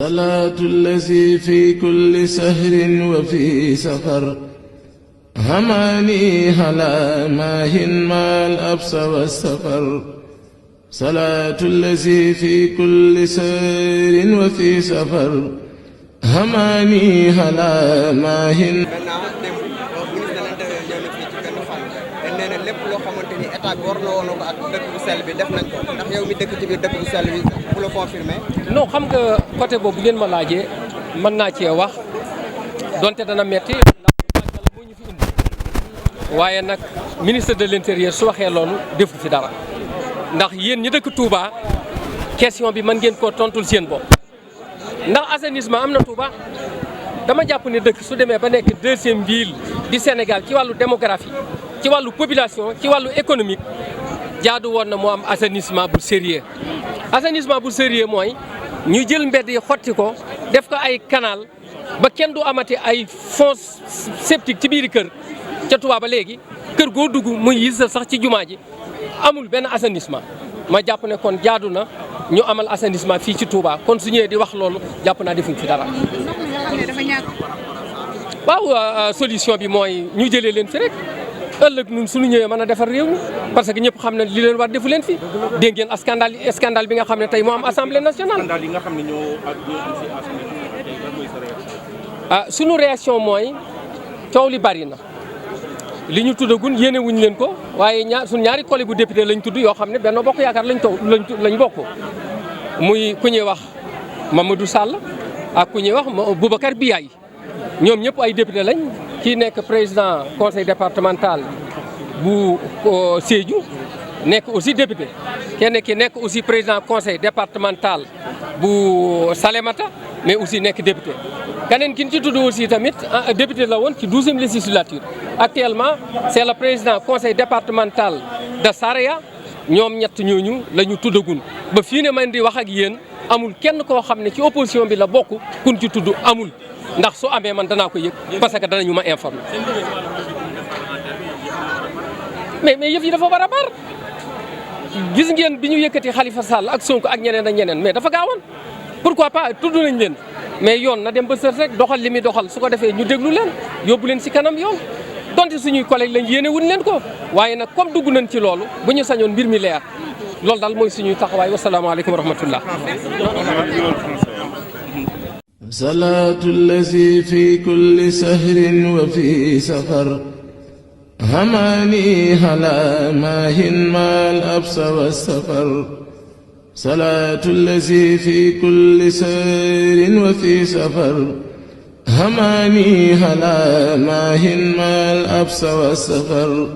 صلاة الذي في كل سهر وفي سفر هماني هلا ماهن ما الأبس والسفر صلاة الذي في كل سهر وفي سفر هماني هلا ماهن nee na lépp loo xamante ni état bi war na woon ko ak dëkk bu sell bi def nañ ko ndax yow mi dëkk ci biir dëkk bu sell bi bu la confirmé. non xam nga côté boobu ngeen ma laajee mën naa cee wax donte dana metti ndax moo ñu fi indi waaye nag ministre de l'intérieur su waxee loolu defu fi dara ndax yéen ñi dëkk Touba question bi mën ngeen koo tontul seen bopp ndax assainissement am na Touba dama jàpp ne dëkk su demee ba nekk deuxième ville du Sénégal ci wàllu démographie ci wàllu population ci wàllu économique jaadu woon na moo am assainissement bu sérieux assainissement bu sérieux mooy ñu jël mbedd yi xotti ko def ko ay canal ba kenn du amati ay fosse septique ci biir kër ca Touba ba léegi kër goo dugg muy yisal sax ci jumaa ji amul benn assainissement ma jàpp ne kon jaadu na ñu amal assainissement fii ci Touba kon su ñëwee di wax loolu jàpp naa defuñ fi dara. waaw solution bi mooy ñu jëlee leen fi rek. ëllëg ñun suñu ñëwee mën a defar réew mi parce que ñëpp xam ne li leen war defu leen fi dégg ngeen scandale bi nga xam ne tey moo am assemblée nationale. scandale yi nga xam ne ñoo am ci assemblée nationale tey lan mooy sa réaction. suñu réaction mooy coow li bari na li ñu tuddagun yéene wuñ leen ko waaye suñu ñaari collègue bu député lañ tudd yoo xam ne Benno Bokk Yaakaar lañ bokk muy ku ñuy wax Mamadou Sall ak ku ñuy wax Boubacar Biaye ñoom ñëpp ay député lañ. kii nekk président conseil départemental bu Sédhiou nekk aussi député kenn ki nekk aussi président conseil départemental bu Salémata mais aussi nekk député keneen ki ñu ci tudd aussi tamit député la woon ci 12e législature actuellement c'est le président conseil départemental de Saraya ñoom ñett ñooñu la ñu tuddagun ba fii ne man di wax ak yéen amul kenn koo xam ne ci opposition bi la bokk kun ci tudd amul ndax su amee man danaa ko yëg parce que danañu ma informer mais yëf yi dafa war a bar gis ngeen bi ñu yëkkati Khalifa Sall ak Sonko ak ñeneen ak ñeneen mais dafa gaawoon pourquoi pas tudd nañ leen mais yoon na dem ba sër rek doxal li muy doxal su ko defee ñu déglu leen yóbbu leen ci kanam yoon donte suñuy collègue lañ yéene wuñ leen ko waaye nag comme dugg nañ ci loolu bu ñu sañoon mbir mi leer loolu daal mooy suñuy taxawaay wasalaamaaleykum wa rahmatullah. صلاة الذي في كل سهر وفي سفر هماني هلا ماهن ما الأبس والسفر صلاة الذي في كل سهر وفي سفر هماني هلا ماهن ما الأبس والسفر